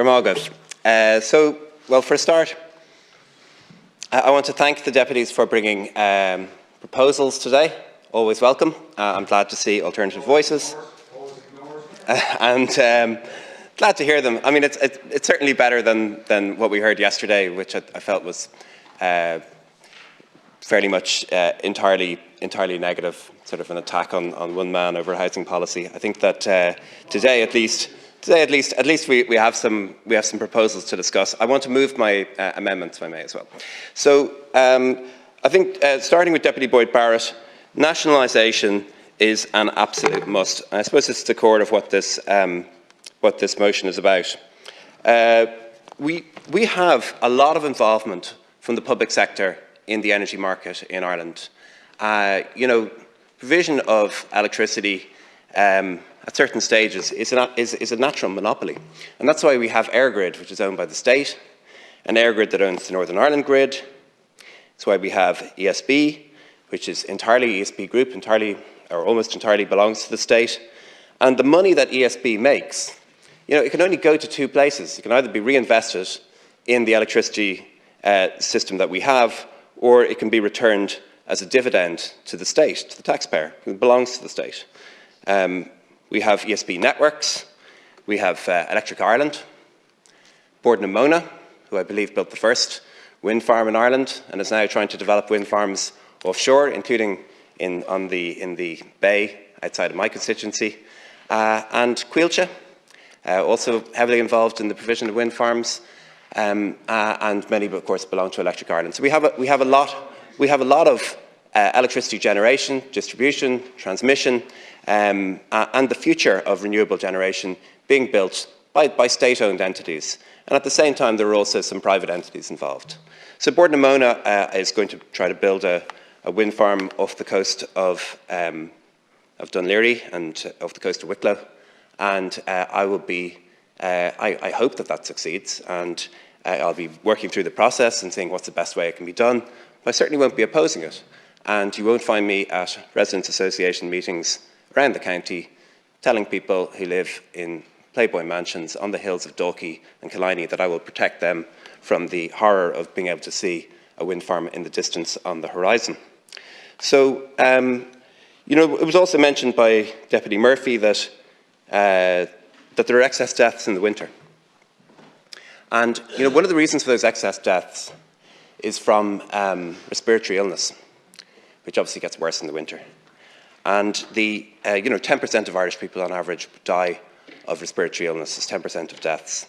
Well, for a start, I want to thank the deputies for bringing proposals today. Always welcome. I'm glad to see alternative voices. And glad to hear them. I mean, it's certainly better than what we heard yesterday, which I felt was fairly much entirely negative, sort of an attack on one man over housing policy. I think that today at least we have some proposals to discuss. I want to move my amendments, if I may, as well. So I think starting with Deputy Boyd Barrett, nationalisation is an absolute must. I suppose it's the core of what this motion is about. We have a lot of involvement from the public sector in the energy market in Ireland. Provision of electricity at certain stages is a natural monopoly. And that's why we have EirGrid, which is owned by the state, and EirGrid that owns the Northern Ireland grid. That's why we have ESB, which is entirely ESB Group, or almost entirely belongs to the state. And the money that ESB makes, it can only go to two places. It can either be reinvested in the electricity system that we have, or it can be returned as a dividend to the state, to the taxpayer. It belongs to the state. We have ESB Networks, we have Electric Ireland, Bord na Móna, who I believe built the first wind farm in Ireland and is now trying to develop wind farms offshore, including in the bay outside of my constituency, and Coillte, also heavily involved in the provision of wind farms, and many, of course, belong to Electric Ireland. So we have a lot of electricity generation, distribution, transmission, and the future of renewable generation being built by state-owned entities. And at the same time, there are also some private entities involved. So Bord na Móna is going to try to build a wind farm off the coast of Dunleary and off the coast of Wicklow. And I hope that succeeds. And I'll be working through the process and seeing what's the best way it can be done. But I certainly won't be opposing it. And you won't find me at Residents' Association meetings around the county telling people who live in Playboy mansions on the hills of Dalkey and Killiney that I will protect them from the horror of being able to see a wind farm in the distance on the horizon. So, it was also mentioned by Deputy Murphy that there are excess deaths in the winter. And, one of the reasons for those excess deaths is from respiratory illness, which obviously gets worse in the winter. And 10% of Irish people on average die of respiratory illness. It's 10% of deaths.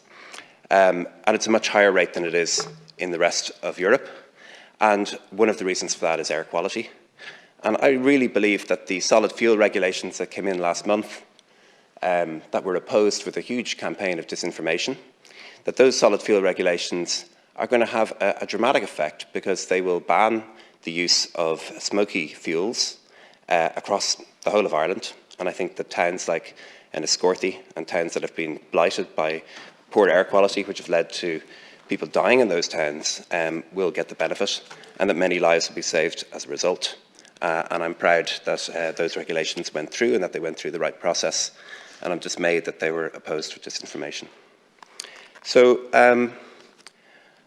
And it's a much higher rate than it is in the rest of Europe. And one of the reasons for that is air quality. And I really believe that the solid fuel regulations that came in last month, that were opposed with a huge campaign of disinformation, that those solid fuel regulations are going to have a dramatic effect because they will ban the use of smoky fuels across the whole of Ireland. And I think that towns like Enniscorthy and towns that have been blighted by poor air quality, which have led to people dying in those towns, will get the benefit, and that many lives will be saved as a result. And I'm proud that those regulations went through and that they went through the right process. And I'm dismayed that they were opposed with disinformation. So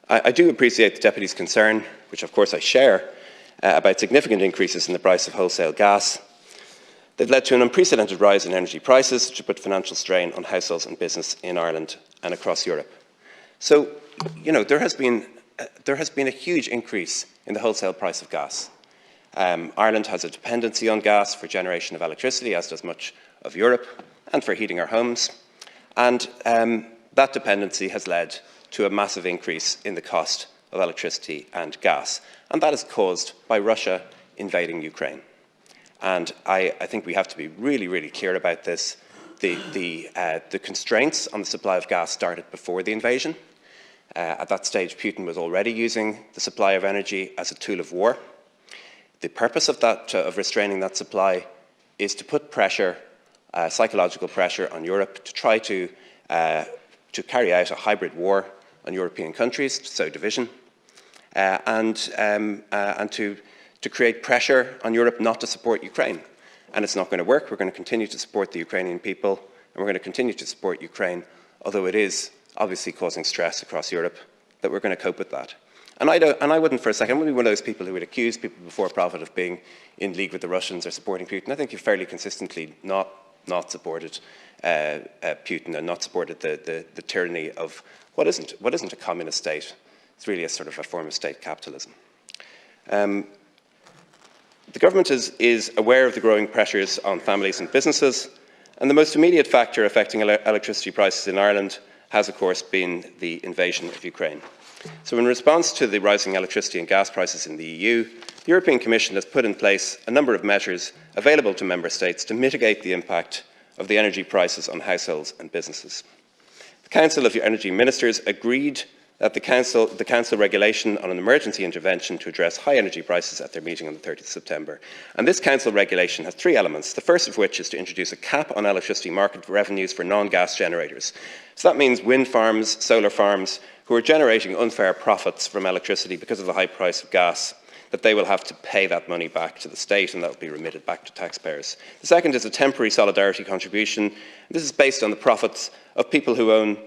I do appreciate the Deputy's concern, which of course I share, about significant increases in the price of wholesale gas. They've led to an unprecedented rise in energy prices, which have put financial strain on households and business in Ireland and across Europe. So, there has been a huge increase in the wholesale price of gas. Ireland has a dependency on gas for generation of electricity, as does much of Europe, and for heating our homes. And that dependency has led to a massive increase in the cost of electricity and gas. And that is caused by Russia invading Ukraine. And I think we have to be really, really clear about this. The constraints on the supply of gas started before the invasion. At that stage, Putin was already using the supply of energy as a tool of war. The purpose of restraining that supply is to put pressure, psychological pressure on Europe to try to carry out a hybrid war on European countries, to sow division, and to create pressure on Europe not to support Ukraine. And it's not going to work. We're going to continue to support the Ukrainian people, and we're going to continue to support Ukraine, although it is obviously causing stress across Europe, that we're going to cope with that. And I wouldn't for a second, I wouldn't be one of those people who would accuse people before profit of being in league with the Russians or supporting Putin. I think you've fairly consistently not supported Putin and not supported the tyranny of what isn't a communist state. It's really a sort of a form of state capitalism. The government is aware of the growing pressures on families and businesses, and the most immediate factor affecting electricity prices in Ireland has, of course, been the invasion of Ukraine. So in response to the rising electricity and gas prices in the EU, the European Commission has put in place a number of measures available to Member States to mitigate the impact of the energy prices on households and businesses. The Council of Energy Ministers agreed that the Council regulation on an emergency intervention to address high energy prices at their meeting on the 30th of September. And this Council regulation has three elements, the first of which is to introduce a cap on electricity market revenues for non-gas generators. So that means wind farms, solar farms, who are generating unfair profits from electricity because of the high price of gas, that they will have to pay that money back to the state and that will be remitted back to taxpayers. The second is a temporary solidarity contribution. This is based on the profits of people who own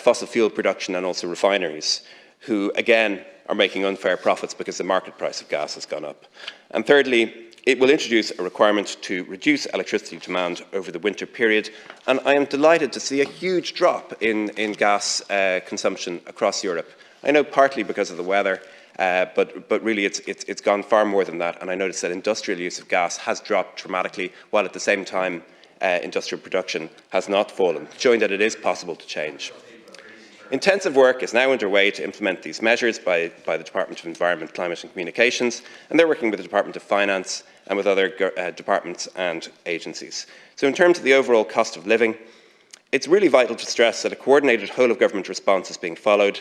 fossil fuel production and also refineries, who again are making unfair profits because the market price of gas has gone up. And thirdly, it will introduce a requirement to reduce electricity demand over the winter period. And I am delighted to see a huge drop in gas consumption across Europe. I know partly because of the weather, but really it's gone far more than that. And I noticed that industrial use of gas has dropped dramatically, while at the same time industrial production has not fallen, showing that it is possible to change. Intensive work is now underway to implement these measures by the Department of Environment, Climate and Communications, and they're working with the Department of Finance and with other departments and agencies. So in terms of the overall cost of living, it's really vital to stress that a coordinated whole-of-government response is being followed,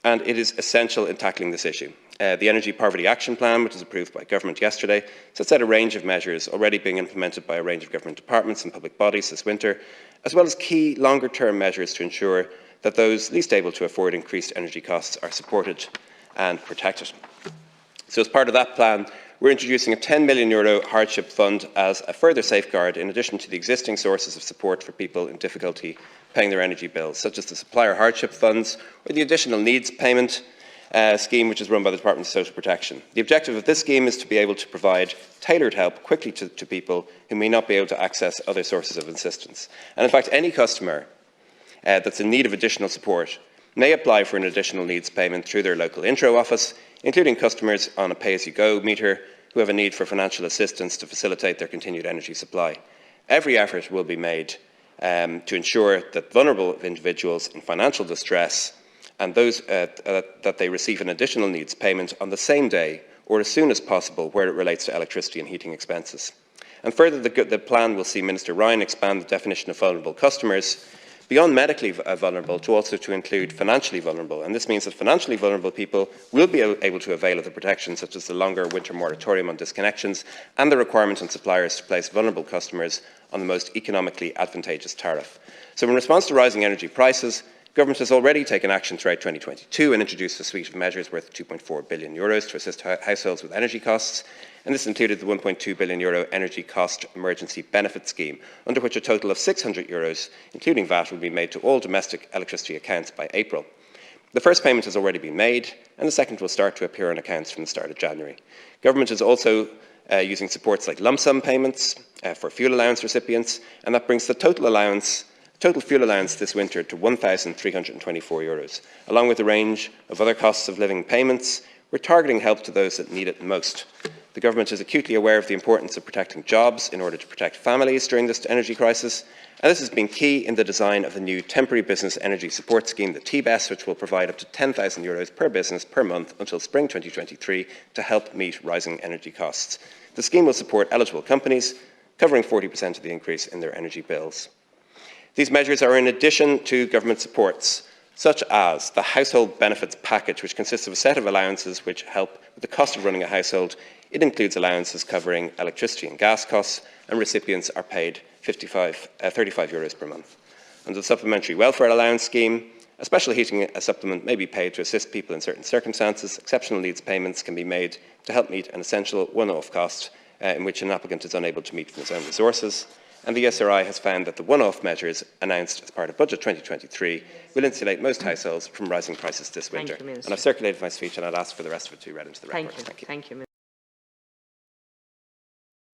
and it is essential in tackling this issue. The Energy Poverty Action Plan, which was approved by government yesterday, sets out a range of measures already being implemented by a range of government departments and public bodies this winter, as well as key longer-term measures to ensure that those least able to afford increased energy costs are supported and protected. So as part of that plan, we're introducing a €10 million hardship fund as a further safeguard in addition to the existing sources of support for people in difficulty paying their energy bills, such as the supplier hardship funds or the additional needs payment scheme, which is run by the Department of Social Protection. The objective of this scheme is to be able to provide tailored help quickly to people who may not be able to access other sources of assistance. And in fact, any customer that's in need of additional support may apply for an additional needs payment through their local intro office, including customers on a pay-as-you-go meter who have a need for financial assistance to facilitate their continued energy supply. Every effort will be made to ensure that vulnerable individuals in financial distress and those that they receive an additional needs payment on the same day or as soon as possible where it relates to electricity and heating expenses. And further, the plan will see Minister Ryan expand the definition of vulnerable customers beyond medically vulnerable to include financially vulnerable. And this means that financially vulnerable people will be able to avail of the protections such as the longer winter moratorium on disconnections and the requirement on suppliers to place vulnerable customers on the most economically advantageous tariff. So in response to rising energy prices, government has already taken action throughout 2022 and introduced a suite of measures worth €2.4 billion to assist households with energy costs. And this included the €1.2 billion Energy Cost Emergency Benefit Scheme, under which a total of €600, including VAT, will be made to all domestic electricity accounts by April. The first payment has already been made, and the second will start to appear on accounts from the start of January. Government is also using supports like lump sum payments for fuel allowance recipients, and that brings the total fuel allowance this winter to €1,324. Along with a range of other costs of living payments, we're targeting help to those that need it most. The government is acutely aware of the importance of protecting jobs in order to protect families during this energy crisis, and this has been key in the design of the new Temporary Business Energy Support Scheme, the TBES, which will provide up to €10,000 per business per month until spring 2023 to help meet rising energy costs. The scheme will support eligible companies, covering 40% of the increase in their energy bills. These measures are in addition to government supports, such as the Household Benefits Package, which consists of a set of allowances which help with the cost of running a household. It includes allowances covering electricity and gas costs, and recipients are paid €35 per month. Under the Supplementary Welfare Allowance Scheme, a special heating supplement may be paid to assist people in certain circumstances. Exceptional needs payments can be made to help meet an essential one-off cost in which an applicant is unable to meet from his own resources. And the SRI has found that the one-off measures announced as part of Budget 2023 will insulate most households from rising prices this winter. Thank you, Minister. And I've circulated my speech and I'll ask for the rest of it to be read into the record. Thank you. Thank you, Minister.